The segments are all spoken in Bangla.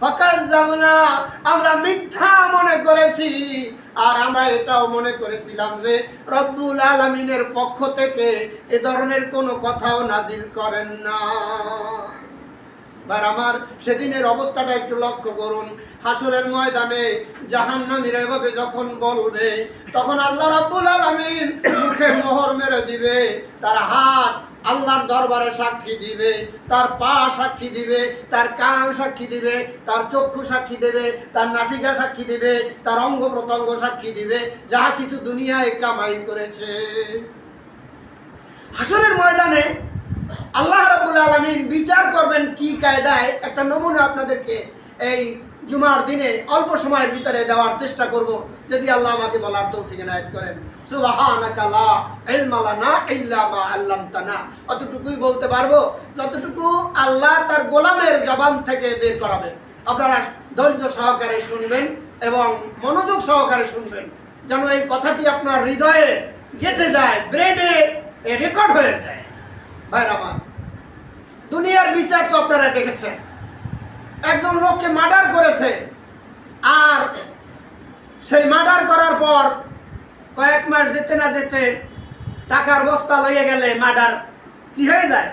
ফাকাজ্জাবনা, আমরা মিথ্যা মনে করেছি। আর আমরা এটাও মনে করেছিলাম যে রব্বুল আলামিনের পক্ষ থেকে এ ধরনের কোনো কথাও নাজিল করেন না। ভাই আমার, সেদিনের অবস্থাটা একটু লক্ষ্য করুন। হাসরের ময়দানে জাহান্নামীরা এভাবে যখন বলবে, তখন আল্লাহ রাব্বুল আলামিন মুখে মোহর মেরে দিবে। তার হাত আল্লাহর দরবারে সাক্ষী দিবে, তার পা সাক্ষী দিবে, তার কান সাক্ষী দিবে, তার চক্ষু সাক্ষী দেবে, তার নাসিকা সাক্ষী দিবে, তার অঙ্গ প্রত্যঙ্গ সাক্ষী দিবে, যা কিছু দুনিয়ায় কামাই করেছে। হাসরের ময়দানে আল্লাহ রাব্বুল আলামিন বিচার করবেন কি কায়দায়, একটা নমুনা আপনাদেরকে এই জুমার দিনে অল্প সময়ের ভিতরে দেওয়ার চেষ্টা করব, যদি আল্লাহ আমাকে বলার তৌফিক এনায়েত করেন। সুবহানাকা লা ইলমা লানা ইল্লা মা আল্লামতানা, অতটুকুই বলতে পারবো যতটুকু আল্লাহ তার গোলামের জবান থেকে বের করাবেন। আপনারা ধৈর্য সহকারে শুনবেন এবং মনোযোগ সহকারে শুনবেন, যেন এই কথাটি আপনার হৃদয়ে গেঁথে যায়, ব্রেনে রেকর্ড হয়ে যায়। ভাই আমার, দুনিয়ার বিচার তো আপনারা দেখেছেন। একজন লোককে মার্ডার করেছে, আর সেই মার্ডার করার পর কয়েক মাস যেতে না যেতে টাকার বস্তা লইয়ে গেলে মার্ডার কি হয়ে যায়?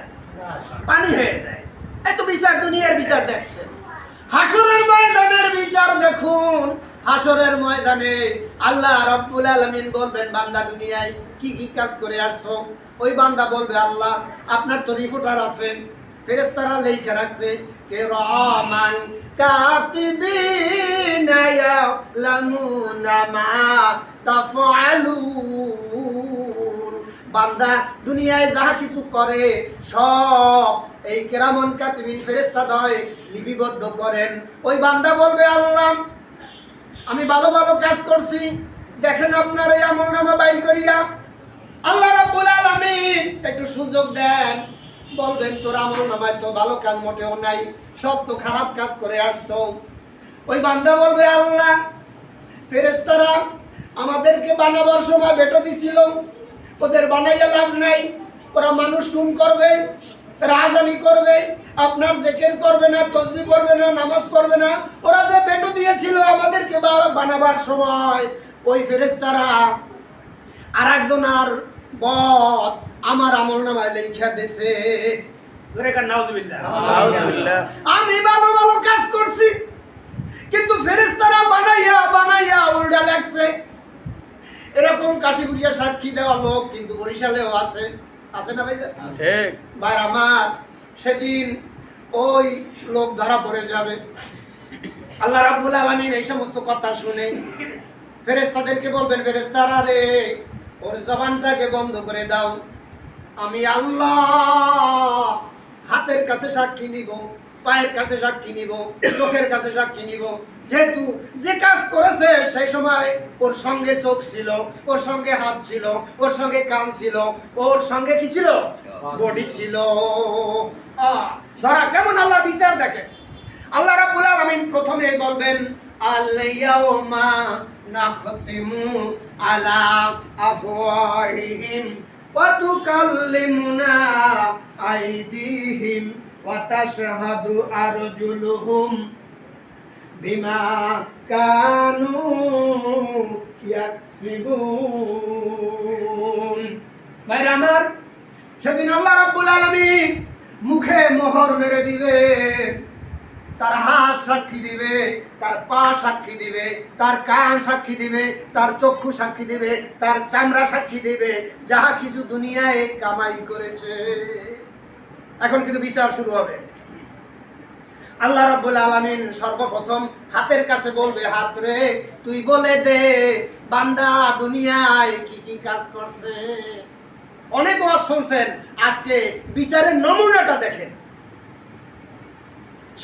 পানি হয়ে যায়। এই তো বিচার, দুনিয়ার বিচার দেখছে। হাসরের ময়দানের বিচার দেখুন। হাসরের ময়দানে আল্লাহ রাব্বুল আলামিন বলবেন, বান্দা দুনিয়ায় কি কি কাজ করে আসছো? ওই বান্দা বলবে, আল্লাহ আপনার তো রিপোর্টার আছেন, ফেরেশতারা লেখা রাখছে, কিরামান কাতিবিনা ইয়ালামুনা মা তাফআলুন। বান্দা দুনিয়ায় যা কিছু করে সব এই কিরামান কাতিবিন ফেরেশতাদ্বয় লিপিবদ্ধ করেন। ওই বান্দা বলবে, আল্লাহ আমি ভালো ভালো কাজ করছি, দেখেন আপনার এই আমলনামা বাইর করিয়া। আল্লাহ রাব্বুল আলামিন একটু সুযোগ দেন, বলবেন তোর আমলনামায় তো ভালো কাজ মোটেও নাই, সব তো খারাপ কাজ করে আসছো। ওই বান্দা বলবে, আল্লাহ ফেরেশতারা আমাদেরকে বানাবার সময় বেটো দিছিল, ওদের বানাইয়া লাভ নাই, ওরা মানুষ খুন করবে, রাজধানী করবে, আপনার জিকির করবে না, তাসবিহ করবে না, নামাজ পড়বে না। ওরা যে বেটো দিয়েছিল আমাদেরকে বানাবার সময়, ওই ফেরেশতারা আর একজনের বদ আমার আমলনামায় লেখা দিয়েছে। আমি ভালো ভালো কাজ করছি, কিন্তু ফেরেশতারা বানাইয়া বানাইয়া উল্টা লাগছে। এরকম কাশিপুরিয়া সাক্ষী দেওয়া লোক কিন্তু বরিশালেও আছে, আছে না ভাই? ভাই আমার, সেদিন ওই লোক ধরা পড়ে যাবে। আল্লাহ রাব্বুল আলামিন এই সমস্ত কথা শুনে ফেরেশতাদেরকে বলবেন, ফেরেশতারা রে, ওর জবানটাকে বন্ধ করে দাও। আমি আল্লাহ হাতের কাছে সাক্ষী নিব, পায়ের কাছে সাক্ষী নিব, চোখের কাছে সাক্ষী নিব। যেহেতু যে কাজ করেছে সেই সময় ওর সঙ্গে চোখ ছিল, ওর সঙ্গে হাত ছিল, ওর সঙ্গে কান ছিল, ওর সঙ্গে কি ছিল? বডি ছিল। ধরা কেমন আল্লাহ বিচার দেখেন। আল্লাহ রাব্বুল আলামিন প্রথমে বলবেন, আল-ইয়াউমা নাখতিমু আলা আফওয়াহিহিম ওয়া তুকাল্লিমুনা আইদিহিম ওয়া তাশহাদু আরজুলুহুম বিমা কানু ইয়াকসিবুন। ভাই আমার, সেদিন আল্লাহ রাব্বুল আলামিন মুখে মোহর মেরে দিবে, তার হাত সাক্ষী দিবে, তার পা সাক্ষী দিবে, তার কান সাক্ষী দিবে, তার চক্ষু সাক্ষী দিবে, তার চামড়া সাক্ষী দিবে, যাহা কিছু দুনিয়ায় কামাই করেছে। এখন কিন্তু বিচার শুরু হবে। আল্লাহ রাব্বুল আলামিন সর্বপ্রথম হাতের কাছে বলবে, হাত রে তুই বলে দে বান্দা দুনিয়ায় কি কি কাজ করছে। অনেক ওয়াজ শুনছেন, আজকে বিচারের নমুনাটা দেখেন।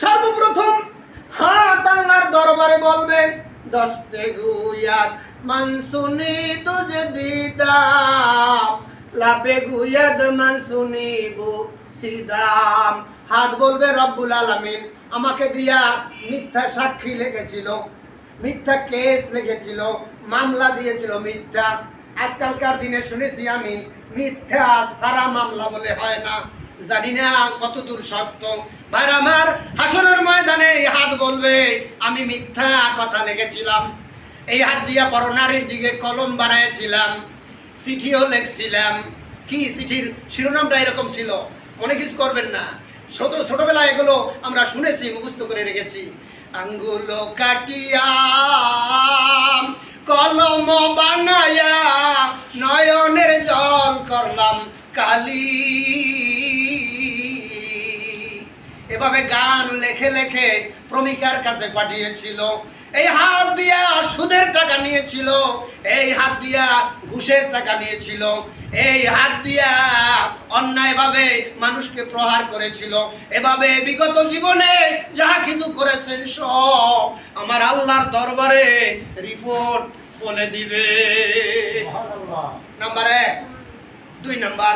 সর্বপ্রথম হাত আল্লাহর দরবারে বলবে, দস্তে গুয়াত মানসুনি তুজে দিদাম লাবে গুয়াদ মানসুনি বু সিদাম। হাত বলবে, রব্বুল আলামিন আমাকে দিয়া মিথ্যা সাক্ষী লেগেছিল, মিথ্যা কেস লেগেছিল, মামলা দিয়েছিল মিথ্যা। আজকালকার দিনে শুনেছি আমি মিথ্যা ছাড়া মামলা বলে হয় না, জানি না কত দূর সত্য। ভাই আমার, হাসরের ময়দানে হাত বলবে আমি মিথ্যা কথা লিখেছিলাম, এই হাত দিয়া পরনারীর দিকে কলম বানাইছিলাম, চিঠিও লিখছিলাম। কি চিঠির শিরোনামটা এরকম ছিল, মনে কিছু করবেন না। ছোটবেলায় এগুলো আমরা শুনেছি, মুখস্থ করে রেখেছি। আঙ্গুল কাটিয়া কলম বানায়া নয়নের জল করলাম কালি। এভাবে গান লেখে লেখে প্রেমিকার কাছে পাঠিয়েছিল। এই হাত দিয়া সুদের টাকা নিয়েছিল, এই হাত দিয়া ঘুষের টাকা নিয়েছিল, এই হাত দিয়া অন্যায়ভাবে মানুষকে প্রহার করেছিল। এভাবে বিগত জীবনে যাহা কিছু করেছেন সব আমার আল্লাহর দরবারে রিপোর্ট বলে দিবে। নাম্বার 1। 2 নাম্বার,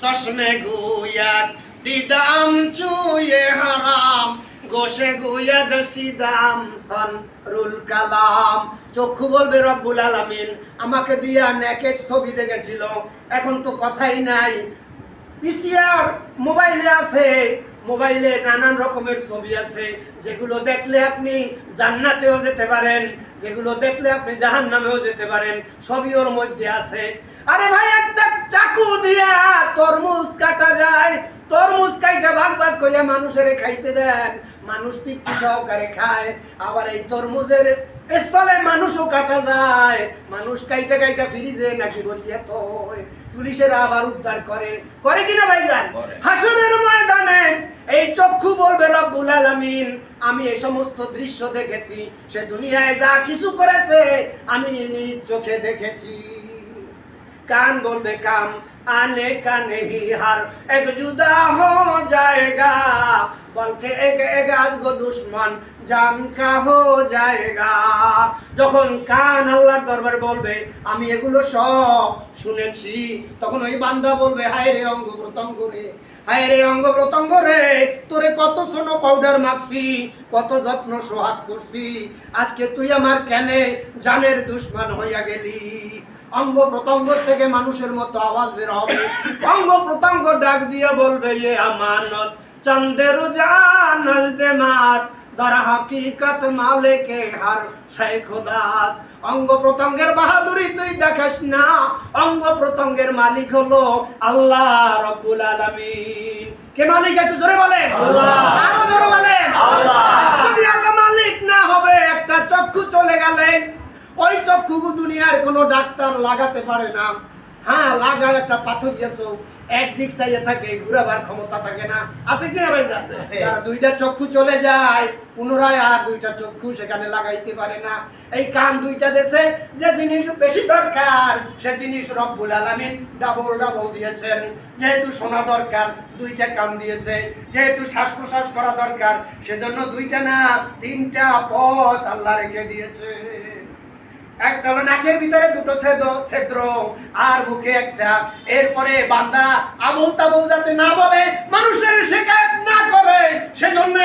চশমে গুয়াত দিদাম চুয়ে হারাম, গোশে গুয়াদ সিদাম সনরুল কালাম। চক্ষু বলবে রব্বুল আলামিন আমাকে দিয়া নেকেট ছবি দেখেছিল, এখন তো কথাই নাই। পিসিআর মোবাইলে আছে, মোবাইলে নানান রকমের ছবি আছে, যেগুলো দেখলে আপনি জান্নাতেও যেতে পারেন, যেগুলো দেখলে আপনি জাহান্নামেও যেতে পারেন, সবই ওর মধ্যে আছে। আরে ভাই, একটা চাকু দিয়া তরমুজ কাটা যায়, তরমুজ কাইটা ভাগ ভাগ করিয়া মানুষের খাইতে দেন, মানুষ তৃপ্তি সহকারে খায়। আবার এই তরমুজের স্থলে মানুষও কাটা যায়, মানুষ কাইটা কাইটা ফ্রিজে নাকি বলিয়া তো পুলিশেরা আবার উদ্ধার করে, করে কিনা ভাইজান? হাসরের ময়দানে এই চক্ষু বলবে রব্বুল আলামিন আমি এই সমস্ত দৃশ্য দেখেছি, সে দুনিয়ায় যা কিছু করেছে আমি নিজ চোখে দেখেছি। कान बोल बे काम आने का नहीं हर एक जुदा हो जाएगा, बल्कि एक एक आजगो दुश्मन जान का हो जाएगा। যখন কান আল্লাহর দরবারে বলবে আমি এগুলো সব শুনেছি, তখন ওই বান্দা বলবে হায় রে অঙ্গ প্রত্যঙ্গ রে, হায় রে অঙ্গ প্রত্যঙ্গ রে, তোরে কত সোনো পাউডার মাখছি, কত যত্ন সোহাগ করছি, আজকে তুই আমার কেনে জানের দুশ্মন হইয়া গেলি। অঙ্গ প্রত্যঙ্গ থেকে মানুষের মতো আওয়াজ বের হবে, অঙ্গ প্রত্যঙ্গ ডাক দিয়ে বলবে এ আমানত চন্দের জান নজদে মাস দর হাকিকত মালিকে হর শেখ দাস। অঙ্গ প্রত্যঙ্গের বাহাদুরি তুই দেখাস না, অঙ্গ প্রত্যঙ্গের মালিক হলো আল্লাহ রাব্বুল আলামিন। কে মালিক একটু জোরে বলেন? আল্লাহ। আরো জোরে বলেন? আল্লাহ। যদি আল্লাহ মালিক না হবে, একটা চক্ষু চলে গেলে ওই চক্ষু দুনিয়ার কোনো ডাক্তার লাগাতে পারে না। হ্যাঁ, লাগায় একটা পাথরিয়া চোখ, একদিক চাইয়ে থাকে, ঘুরাবার ক্ষমতা থাকে না, আছে কিনা ভাই? যারা দুইটা চক্ষু চলে যায় পুনরায় আর দুইটা চক্ষু সেখানে লাগাইতে পারে না। এই কান দুইটা দেশে যে জিনিস বেশি দরকার সে জিনিস রব্বুল আলামিন ডাবল ডাবল দিয়েছেন। যেহেতু শোনা দরকার দুইটা কান দিয়েছে, যেহেতু শ্বাস প্রশ্বাস করা দরকার সেজন্য দুইটা না তিনটা পথ আল্লাহ রেখে দিয়েছে। একটা হলো নাকের ভিতরে দুটো ছিদ্র আর মুখে একটা। এরপরে বান্দা আবুল তাবুল যাতে না বলে, মানুষের শিকায়ত না করে, সেজন্য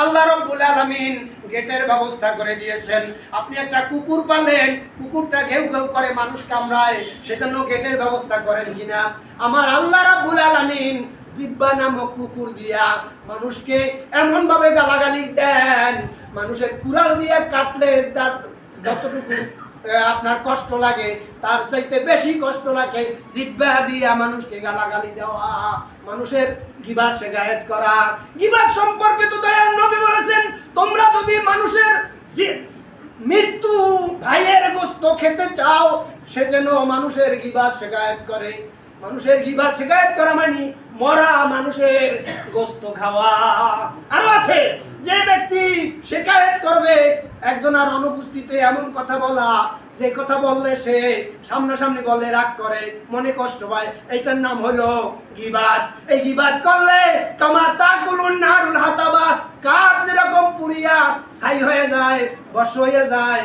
আল্লাহ রাব্বুল আলামিন গেটের ব্যবস্থা করে দিয়েছেন। আপনি একটা কুকুর পালেন, কুকুরটা ঘেউ ঘেউ করে মানুষ কামড়ায়, সেজন্য গেটের ব্যবস্থা করেন কিনা? আমার আল্লাহ রাব্বুল আলামিন জিব্বা নামক কুকুর দিয়া মানুষকে এমন ভাবে গালাগালি দেন, মানুষের কুড়াল দিয়ে কাটলে তার যতটুকু আপনার কষ্ট লাগে তার চাইতে বেশি কষ্ট লাগে জিহ্বা দিয়া মানুষকে গালাগালি দেওয়া, মানুষের গীবাত শিকায়েত করা। গীবাত সম্পর্কে তো দয়াল নবী বলেছেন, তোমরা যদি মানুষের মৃত্যু ভাইয়ের গোশত খেতে চাও, সে যেন মানুষের গীবাত শিকায়েত করে। মানুষের গীবাত শিকায়েত করা মানে মরা মানুষের গোশত খাওয়া। আরো আছে, যে ব্যক্তি শিকায়েত করবে একজনের অনুপস্থিতিতে এমন কথা বলা, যে কথা বললে সে সামনাসামনি বলে রাগ করে, মনে কষ্ট পায়, এইটার নাম হলো গীবাত। এই গীবাত করলে কামা তাকুলুন নারুল হাতাবা, কাঠ যেরকম পুড়িয়া ছাই হয়ে যায়, বর্ষ হয়ে যায়,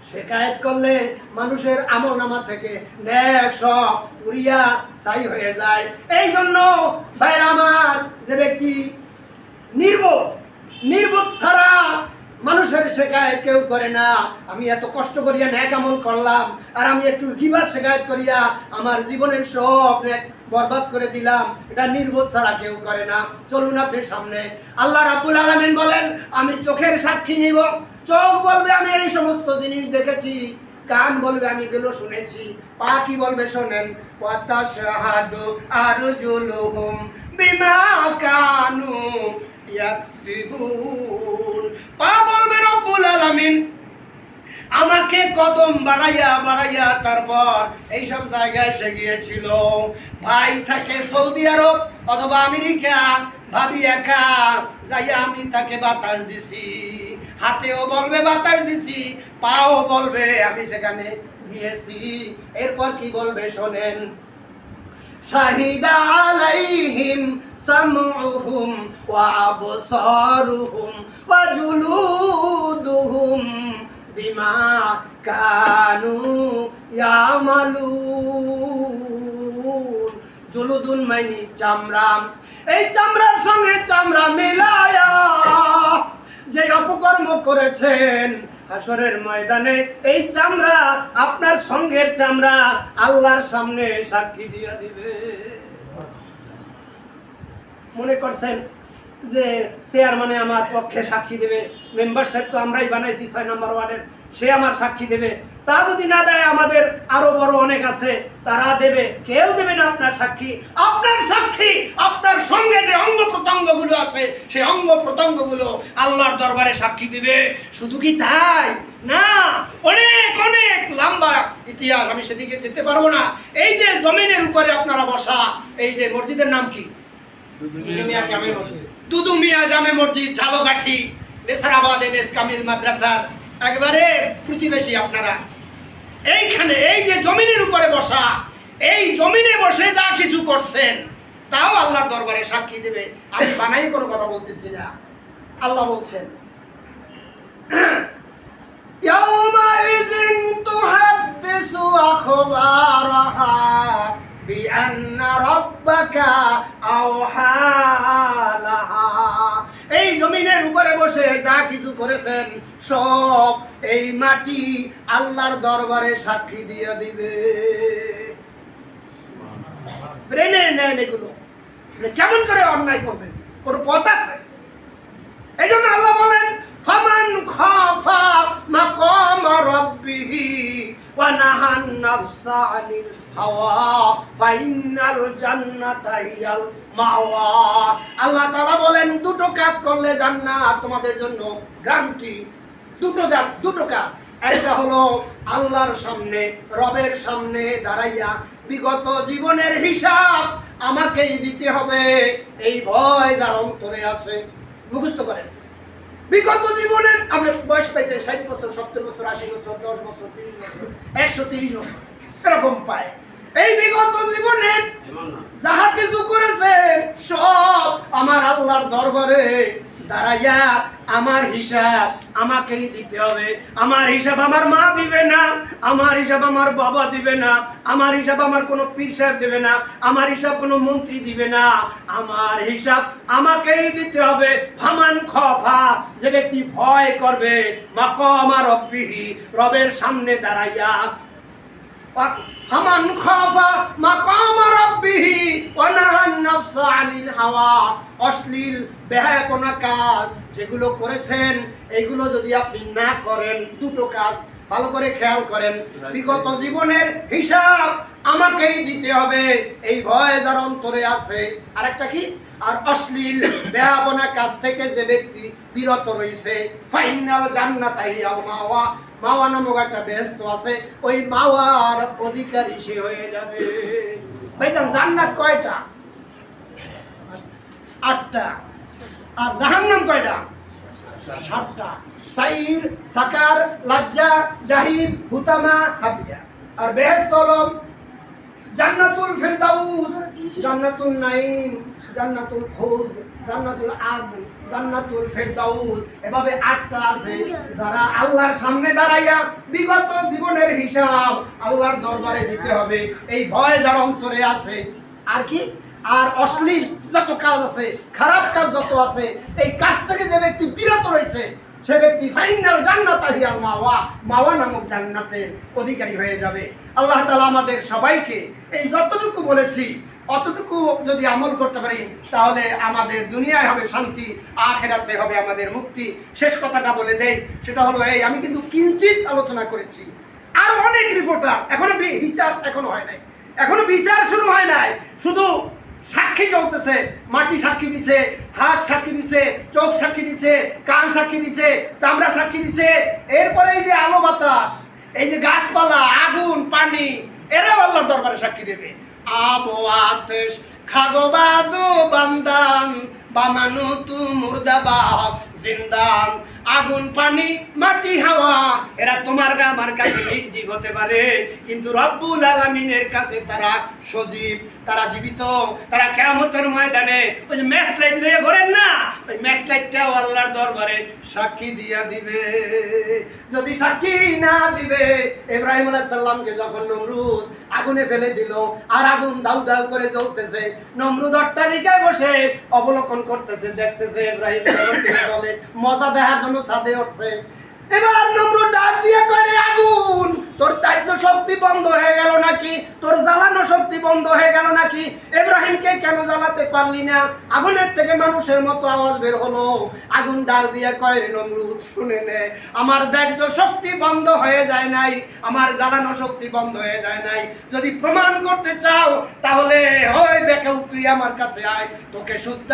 শিকায়েত করলে মানুষের আমলনামা থেকে নেক সব পুড়িয়া ছাই হয়ে যায়। এই জন্য ভাইরা আমার, যে ব্যক্তি নির্বোধ ছাড়া মানুষের শেখায়ত কেউ করে না। আমি এত কষ্ট করিয়া ন্যাক আমল করলাম, আর আমি একটু গিবত শেখায়ত করিয়া আমার জীবনের সব ন্যাক বরবাদ করে দিলাম, এটা নির্বোধ ছাড়া কেউ করে না। চলুন আপনি সামনে। আল্লাহ রাব্বুল আলামিন বলেন, আমি চোখের সাক্ষী নিব। চোখ বলবে আমি এই সমস্ত জিনিস দেখেছি, কান বলবে আমি এগুলো শুনেছি, পা কি বলবে শোনেন, ওয়াতাশহাদু আরজুলুহুম বিমা কানু ইয়াকসিবুন। পা বলবে রব্বুল আলামিন আমাকে কদম বাড়াইয়া বাড়াইয়া তারপর এইসব জায়গায় এসে গিয়েছিল। ভাই থাকে সৌদি আরব অথবা আমেরিকা, ভাবি একা যাইয়া আমি তাকে বাতাস দিছি, হাতেও বলবে বাতাস দিছি, পাও বলবে আমি সেখানে গিয়েছি। এরপর কি বলবে শোনেন, শাহিদা আলাইহিম সামউহুম ওয়া আবসারুহুম ওয়া জুলুদুহুম বিমা কানু ইয়ামালুন। জুলুদুন মানে চামড়া। এই চামড়ার সঙ্গে চামড়া মিলায়া যে অপকর্ম করেছেন, হাসরের ময়দানে এই চামড়া আপনার সঙ্গের চামড়া আল্লাহর সামনে সাক্ষী দিয়া দিবে। মনে করছেন যে চেয়ারম্যানে আমার পক্ষে সাক্ষী দেবে, মেম্বার সাহেব তো আমরাই বানাইছি ৬ নম্বর ওয়ার্ডের, সে আমার সাক্ষী দেবে। তা যদি না দেয়, আমাদের আরো বড় অনেক আছে, তারা দেবে। কেউ দেবে না আপনার সাক্ষী। আপনার সাক্ষী আপনার সঙ্গে যে অঙ্গ প্রত্যঙ্গ গুলো আছে, সেই অঙ্গ প্রত্যঙ্গ গুলো আল্লাহর দরবারে সাক্ষী দিবে। শুধু কি তাই না, অনেক অনেক লম্বা ইতিহাস, আমি সেদিকে যেতে পারবো না। এই যে জমিনের উপরে আপনারা বসা, এই যে মসজিদের নাম কি, দুদু মিয়া জামে মসজিদ, ঝালকাঠি, নেসারাবাদ এনএস কামিল মাদ্রাসার একবারে প্রতিবেশী আপনারা। এইখানে এই যে জমিনের উপরে বসা, এই জমিনে বসে যা কিছু করছেন তাও আল্লাহর দরবারে সাক্ষী দেবে। আমি বানাই কোনো কথা বলতেছি না, আল্লাহ বলছেন ইয়াউমাইযিন তুহাদ্দিসু আখবারাহা বিআন্না রাব্বাকা আওহা লাহা। এই জমিনের উপরে বসে যা কিছু করেছেন সব এই মাটি আল্লাহর দরবারে সাক্ষী দিয়ে দিবে। ব্রেনে নেন এগুলো, কেমন করে অন্যায় করবেন, কোন পথ আছে? এই জন্য আল্লাহ বলেন, ফামান খাফা মাকাম রাব্বিহি ওয়া নাহান নাফসা আনিল হাওয়া ফাইনাল জান্নাতা হিয়াল মাওয়া। আল্লাহ তাআলা বলেন, দুটো কাজ করলে জান্নাত তোমাদের জন্য গ্যারান্টি। দুটো কাজ। একটা হলো আল্লাহর সামনে, রবের সামনে দাঁড়াইয়া বিগত জীবনের হিসাব আমাকেই দিতে হবে, এই ভয় যার অন্তরে আছে মুখস্থ করেন। বিগত জীবনে আপনি বয়স পাইছেন ৬০ বছর, ৭০ বছর, ৮০ বছর, ১০ বছর, ৩০ বছর, ১৩০ বছর, এরকম পায়। এই বিগত জীবনে যাহা কিছু করেছেন সব আমার আল্লাহর দরবারে দাঁড়াইয়া আমার হিসাব আমাকেই দিতে হবে। আমার হিসাব আমার মা দিবে না, আমার হিসাব আমার বাবা দিবে না, আমার হিসাব আমার কোনো পীর সাহেব দেবে না, আমার হিসাব কোনো মন্ত্রী দিবে না, আমার হিসাব আমাকেই দিতে হবে। ফামান খাফা, যে ব্যক্তি ভয় করবে, মাকাম রাব্বিহি, রবের সামনে দাঁড়াইয়া, ফামান খাফা মাকাম রাব্বিহি ওয়া নাহান নাফসা আনিল হাওয়া। অশ্লীল বেহায়াপনা কাজ যেগুলো করেছেন এগুলো যদি আপনি না করেন, দুটো কাজ ভালো করে খেয়াল করেন। বিগত জীবনের হিসাব আমাকেই দিতে হবে, এই ভয় যার অন্তরে আছে। আরেকটা কি, আর অশ্লীল বেহায়াপনা কাজ থেকে যে ব্যক্তি বিরত রয়েছে, ফাইনাল জান্নাতা হিয়াল মাওয়া। মাওয়া নামক একটা বেহেশত আছে, ওই মাওয়ার অধিকারী সে হয়ে যাবে। ভাইজান, জান্নাত কয়টা? 8টা। আর জাহান্নাম কয়টা? 7টা। সাইর, সাকার, লাজ্জা, জাহিম, হুতামা, হাবিয়া। আর বেহেশত হলো জান্নাতুল ফিরদাউস, জান্নাতুল নাঈম, জান্নাতুল খুলদ, জান্নাতুল আদন, জান্নাতুল ফিরদাউস। এভাবে 8টা আছে। যারা আল্লাহর সামনে দাঁড়াইয়া বিগত জীবনের হিসাব আল্লাহর দরবারে দিতে হবে, এই ভয় যার অন্তরে আছে। আর কি, আর অশ্লীল যত কাজ আছে, খারাপ কাজ যত আছে, এই কাজ থেকে যে ব্যক্তি বিরত রয়েছে, সে ব্যক্তি ফাইনাল জান্নাতা হিয়াল মাওয়া, মাওয়া নামক জান্নাতের অধিকারী হয়ে যাবে। আল্লাহ তাআলা আমাদের সবাইকে এই যতটুকু বলেছি অতটুকু যদি আমল করতে পারি তাহলে আমাদের দুনিয়ায় হবে শান্তি, আখিরাতে হবে আমাদের মুক্তি। শেষ কথাটা বলে দেই, সেটা হলো এই, আমি কিন্তু কিঞ্চিত আলোচনা করেছি, আর অনেক রিপোর্টার এখনো বিচার এখনো হয় নাই, এখনো বিচার শুরু হয় নাই, শুধু সাক্ষী চলতেছে। মাটি সাক্ষী দিচ্ছে, হাত সাক্ষী দিচ্ছে, চোখ সাক্ষী দিচ্ছে, কান সাক্ষী দিচ্ছে, চামড়া সাক্ষী দিচ্ছে, এরপরে এই যে আলো বাতাস, এই যে গাছপালা, আগুন, পানি, এরাও আল্লাহর দরবারে সাক্ষী দেবে। আবো আতেশ খাগোবাদু বান্দান বামানু তু মুর্দাবাদ জিন্দান। আগুন, পানি, মাটি, হাওয়া এরা তোমার আমার কাছে নির্জীব হতে পারে, কিন্তু রব্বুল আলামিনের কাছে তারা সজীব, তারা জীবিত। তারা কিয়ামতের ময়দানে ওই যে ম্যাচ লাইট নিয়ে ঘোরেন না, ওই ম্যাচ লাইটটাও আল্লাহর দরবারে সাক্ষী দিয়া দিবে। যদি সাক্ষী না দিবে, ইব্রাহিম আলাইহিস সালামকে যখন নমরুদ আগুনে ফেলে দিল, আর আগুন দাউ দাউ করে জ্বলতেছে, নমরুদ অট্টালিকায় বসে অবলোকন করতেছে, দেখতেছে ইব্রাহিম চলে, মজা দেখার জন্য ছাদে উঠছে। এবার নমরুদ ডাক দিয়ে কয়, আগুন, তোর তার্য শক্তি বন্ধ হয়ে গেল নাকি? তোর জ্বালানো শক্তি বন্ধ হয়ে গেল নাকি? ইব্রাহিমকে কেন জ্বালাতে পারলি না? আগুনের থেকে মানুষের মতো আওয়াজ বের হলো। আগুন ডাক দিয়ে কয়, নমরুদ শুনে নে, আমার দার্য শক্তি বন্ধ হয়ে যায় নাই, আমার জ্বালানো শক্তি বন্ধ হয়ে যায় নাই। যদি প্রমাণ করতে চাও তাহলে ওই বেকে তুই আমার কাছে আয়, তোকে শুদ্ধ